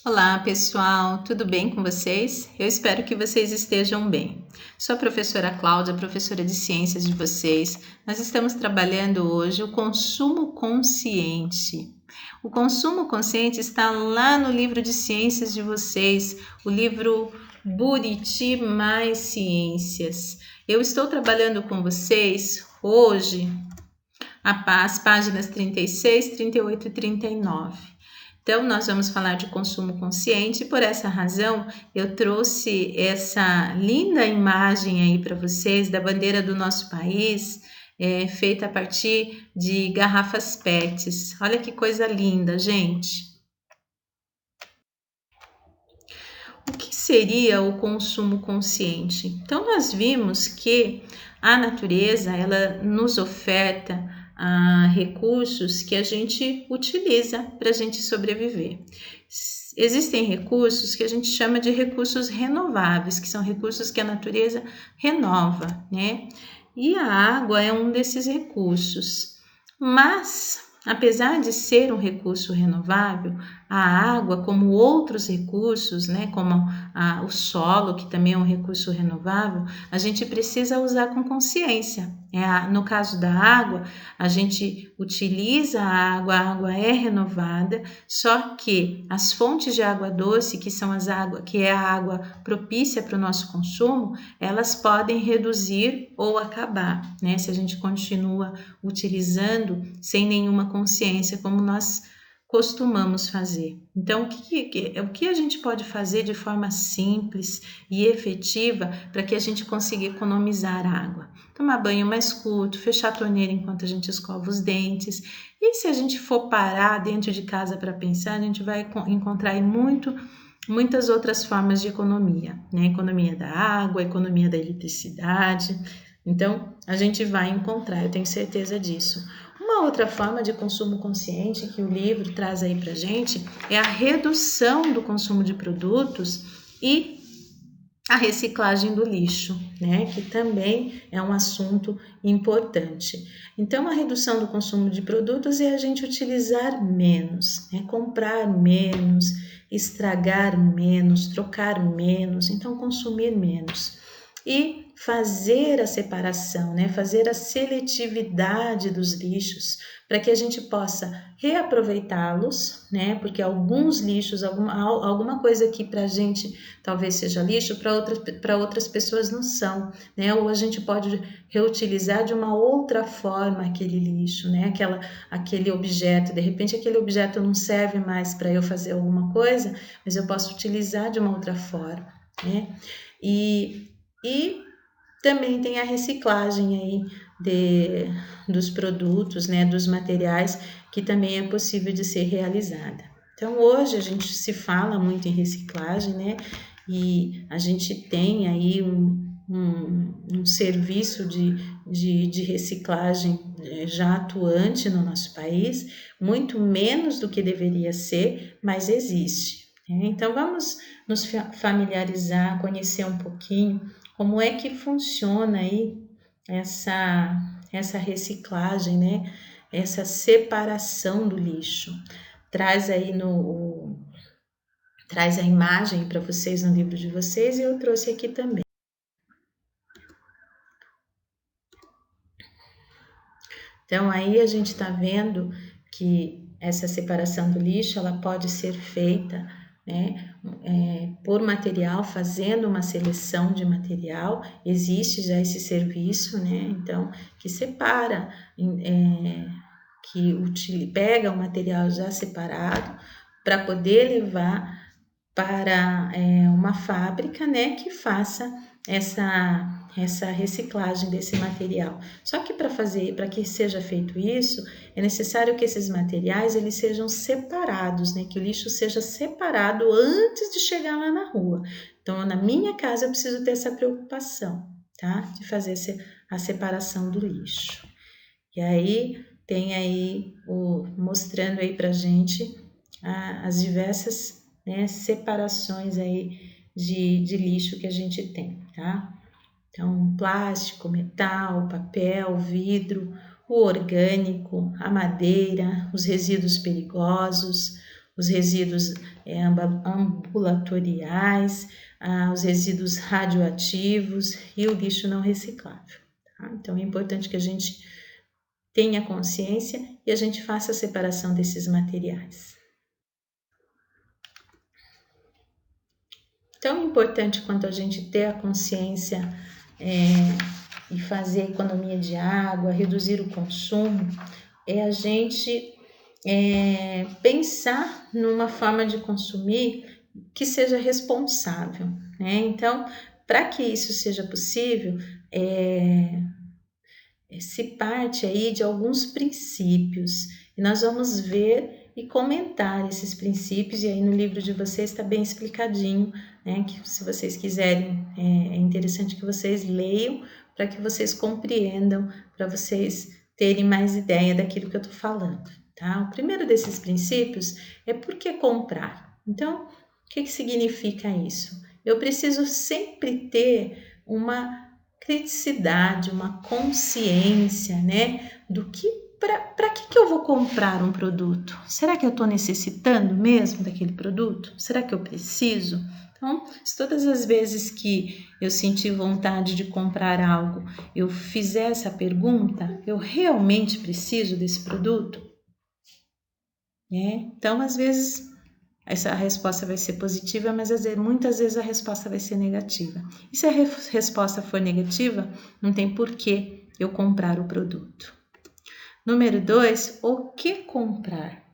Olá, pessoal, tudo bem com vocês? Eu espero que vocês estejam bem. Sou a professora Cláudia, professora de ciências de vocês. Nós estamos trabalhando hoje o consumo consciente. O consumo consciente está lá no livro de ciências de vocês, o livro Buriti Mais Ciências. Eu estou trabalhando com vocês hoje as páginas 36, 38 e 39. Então, nós vamos falar de consumo consciente e por essa razão eu trouxe essa linda imagem aí para vocês da bandeira do nosso país, feita a partir de garrafas PETs. Olha que coisa linda, gente! O que seria o consumo consciente? Então, nós vimos que a natureza ela nos oferta recursos que a gente utiliza para a gente sobreviver. Existem recursos que a gente chama de recursos renováveis, que são recursos que a natureza renova, né? E a água é um desses recursos. Mas, apesar de ser um recurso renovável, a água, como outros recursos, né, como o solo, que também é um recurso renovável, a gente precisa usar com consciência. No caso da água, a gente utiliza a água é renovada, só que as fontes de água doce, que é a água propícia para o nosso consumo, elas podem reduzir ou acabar, né? Se a gente continua utilizando sem nenhuma consciência, como nós costumamos fazer. Então, o que a gente pode fazer de forma simples e efetiva para que a gente consiga economizar água? Tomar banho mais curto, fechar a torneira enquanto a gente escova os dentes. E se a gente for parar dentro de casa para pensar, a gente vai encontrar aí muitas outras formas de economia, né? Economia da água, economia da eletricidade. Então, a gente vai encontrar, eu tenho certeza disso. Uma outra forma de consumo consciente que o livro traz aí pra gente é a redução do consumo de produtos e a reciclagem do lixo, né? Que também é um assunto importante. Então, a redução do consumo de produtos é a gente utilizar menos, né? Comprar menos, estragar menos, trocar menos, então consumir menos. E fazer a separação, né? Fazer a seletividade dos lixos para que a gente possa reaproveitá-los, né? Porque alguns lixos, alguma coisa que para a gente talvez seja lixo, para outras pessoas não são, né? Ou a gente pode reutilizar de uma outra forma aquele lixo, né? Aquele objeto, de repente aquele objeto não serve mais para eu fazer alguma coisa, mas eu posso utilizar de uma outra forma, né? E também tem a reciclagem aí dos produtos, né, dos materiais, que também é possível de ser realizada. Então, hoje a gente se fala muito em reciclagem, né, e a gente tem aí um serviço de reciclagem já atuante no nosso país, muito menos do que deveria ser, mas existe. Né? Então, vamos nos familiarizar, conhecer um pouquinho como é que funciona aí essa reciclagem, né? Essa separação do lixo. Traz aí traz a imagem para vocês no livro de vocês e eu trouxe aqui também. Então aí a gente está vendo que essa separação do lixo ela pode ser feita, né, por material, fazendo uma seleção de material, existe já esse serviço, né, então, que separa, pega o material já separado para poder levar para uma fábrica, né, que faça essa reciclagem desse material. Só que para que seja feito isso, é necessário que esses materiais eles sejam separados, né, que o lixo seja separado antes de chegar lá na rua. Então, na minha casa eu preciso ter essa preocupação, tá, de fazer a separação do lixo. E aí tem aí mostrando aí para gente as diversas, né, separações aí de lixo que a gente tem, tá? Então, plástico, metal, papel, vidro, o orgânico, a madeira, os resíduos perigosos, os resíduos ambulatoriais, os resíduos radioativos e o lixo não reciclável. Tá? Então, é importante que a gente tenha consciência e a gente faça a separação desses materiais. Tão importante quanto a gente ter a consciência e fazer a economia de água, reduzir o consumo, é a gente pensar numa forma de consumir que seja responsável, né? Então, para que isso seja possível, se parte aí de alguns princípios e nós vamos ver e comentar esses princípios, e aí no livro de vocês está bem explicadinho, né? Que se vocês quiserem, é interessante que vocês leiam para que vocês compreendam, para vocês terem mais ideia daquilo que eu estou falando, tá? O primeiro desses princípios é por que comprar. Então, o que significa isso? Eu preciso sempre ter uma criticidade, uma consciência, né, do que para que eu vou comprar um produto? Será que eu estou necessitando mesmo daquele produto? Será que eu preciso? Então, se todas as vezes que eu sentir vontade de comprar algo, eu fizer essa pergunta, eu realmente preciso desse produto? Então, às vezes essa resposta vai ser positiva, mas muitas vezes a resposta vai ser negativa. E se a resposta for negativa, não tem por que eu comprar o produto. Número 2, o que comprar?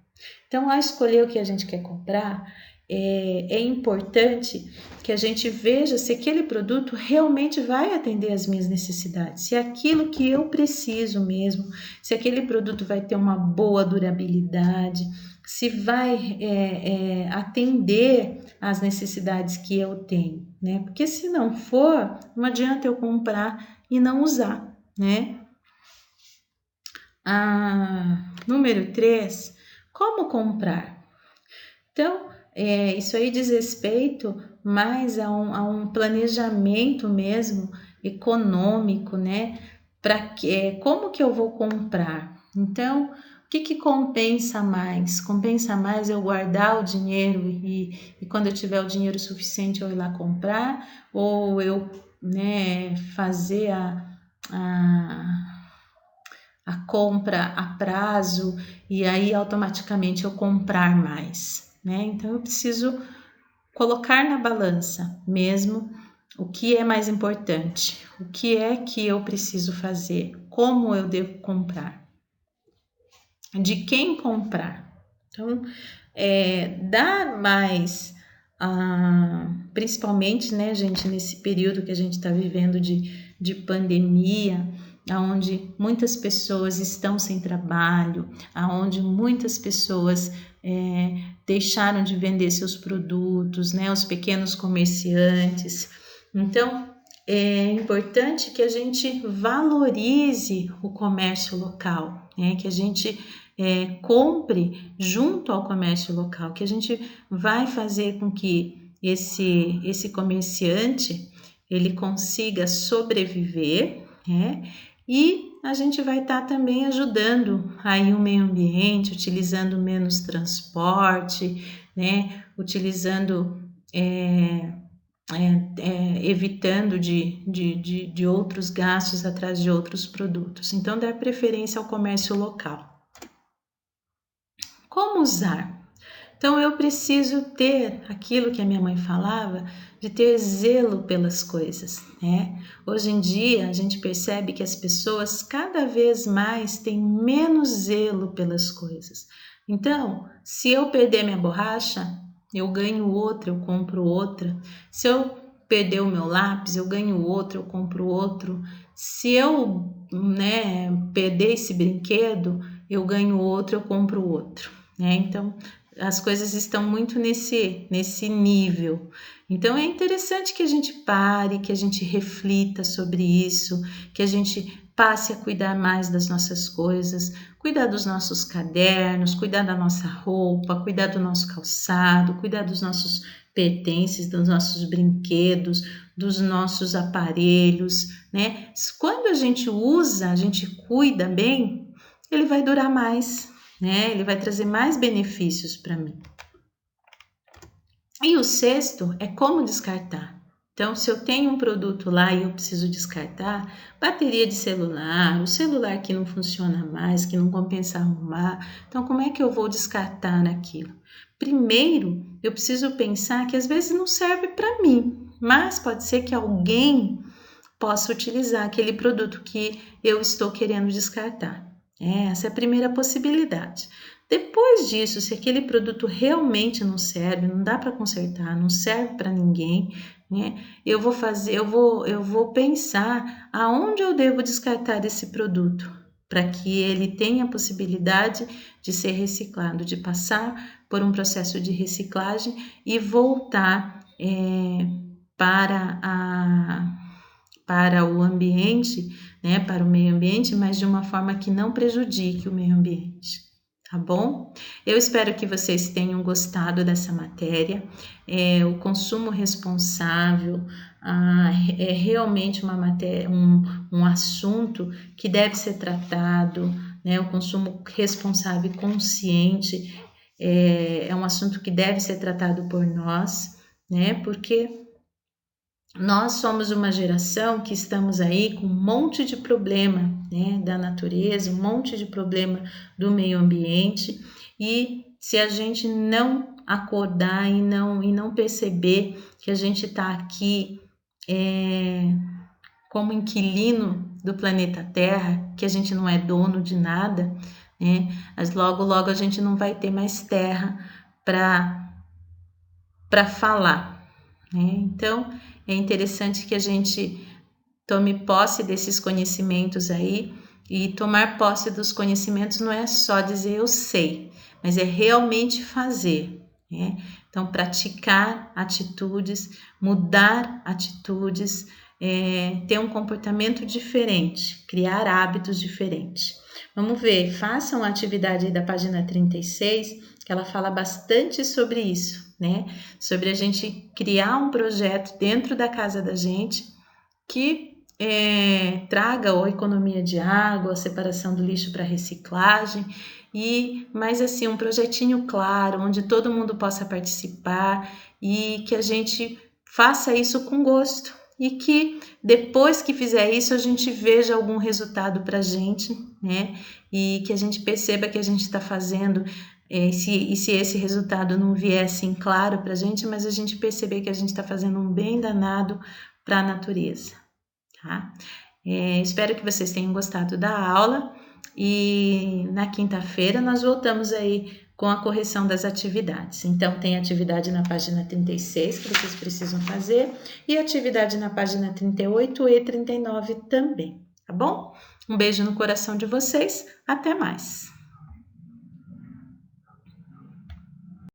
Então, ao escolher o que a gente quer comprar, é importante que a gente veja se aquele produto realmente vai atender às minhas necessidades, se é aquilo que eu preciso mesmo, se aquele produto vai ter uma boa durabilidade, se vai atender às necessidades que eu tenho, né? Porque se não for, não adianta eu comprar e não usar, né? Número 3, como comprar? Então, isso aí diz respeito mais a um planejamento mesmo econômico, né? Como que eu vou comprar? Então, o que compensa mais? Compensa mais eu guardar o dinheiro e quando eu tiver o dinheiro suficiente eu ir lá comprar? Ou eu, né, fazer a compra a prazo e aí automaticamente eu comprar mais, né? Então eu preciso colocar na balança mesmo o que é mais importante, o que é que eu preciso fazer, como eu devo comprar, de quem comprar. Então, dá mais, principalmente, né, gente, nesse período que a gente está vivendo de pandemia, onde muitas pessoas estão sem trabalho, onde muitas pessoas deixaram de vender seus produtos, né, os pequenos comerciantes. Então, é importante que a gente valorize o comércio local, né, que a gente compre junto ao comércio local, que a gente vai fazer com que esse comerciante ele consiga sobreviver, né? E a gente vai estar também ajudando aí o meio ambiente, utilizando menos transporte, né? Utilizando, evitando de outros gastos atrás de outros produtos. Então, dá preferência ao comércio local. Como usar? Então, eu preciso ter aquilo que a minha mãe falava, de ter zelo pelas coisas, né? Hoje em dia, a gente percebe que as pessoas cada vez mais têm menos zelo pelas coisas. Então, se eu perder minha borracha, eu ganho outra, eu compro outra. Se eu perder o meu lápis, eu ganho outro, eu compro outro. Se eu, né, perder esse brinquedo, eu ganho outro, eu compro outro, né? Então, as coisas estão muito nesse nível. Então, é interessante que a gente pare, que a gente reflita sobre isso, que a gente passe a cuidar mais das nossas coisas, cuidar dos nossos cadernos, cuidar da nossa roupa, cuidar do nosso calçado, cuidar dos nossos pertences, dos nossos brinquedos, dos nossos aparelhos, né? Quando a gente usa, a gente cuida bem, ele vai durar mais, né? Ele vai trazer mais benefícios para mim. E o sexto é como descartar. Então, se eu tenho um produto lá e eu preciso descartar, bateria de celular, o celular que não funciona mais, que não compensa arrumar, então como é que eu vou descartar aquilo? Primeiro, eu preciso pensar que às vezes não serve para mim, mas pode ser que alguém possa utilizar aquele produto que eu estou querendo descartar. Essa é a primeira possibilidade. Depois disso, se aquele produto realmente não serve, não dá para consertar, não serve para ninguém, né? Eu vou pensar aonde eu devo descartar esse produto para que ele tenha a possibilidade de ser reciclado, de passar por um processo de reciclagem e voltar para o ambiente, né, para o meio ambiente, mas de uma forma que não prejudique o meio ambiente. Tá bom? Eu espero que vocês tenham gostado dessa matéria. O consumo responsável é realmente uma matéria, um assunto que deve ser tratado, né? O consumo responsável e consciente é um assunto que deve ser tratado por nós, né? Porque nós somos uma geração que estamos aí com um monte de problema, né, da natureza, um monte de problema do meio ambiente, e se a gente não acordar e não perceber que a gente está aqui como inquilino do planeta Terra, que a gente não é dono de nada, né, mas logo logo a gente não vai ter mais terra para falar, né? Então é interessante que a gente tome posse desses conhecimentos aí, e tomar posse dos conhecimentos não é só dizer eu sei, mas é realmente fazer, né? Então, praticar atitudes, mudar atitudes, ter um comportamento diferente, criar hábitos diferentes. Vamos ver, façam a atividade aí da página 36, que ela fala bastante sobre isso, né? Sobre a gente criar um projeto dentro da casa da gente que traga a economia de água, a separação do lixo para reciclagem, mas assim, um projetinho claro, onde todo mundo possa participar e que a gente faça isso com gosto e que depois que fizer isso a gente veja algum resultado para a gente, né? E que a gente perceba que a gente está fazendo, e se esse resultado não vier assim claro para a gente, mas a gente perceber que a gente está fazendo um bem danado para a natureza. Tá? Espero que vocês tenham gostado da aula e na quinta-feira nós voltamos aí com a correção das atividades. Então, tem atividade na página 36 que vocês precisam fazer e atividade na página 38 e 39 também, tá bom? Um beijo no coração de vocês, até mais!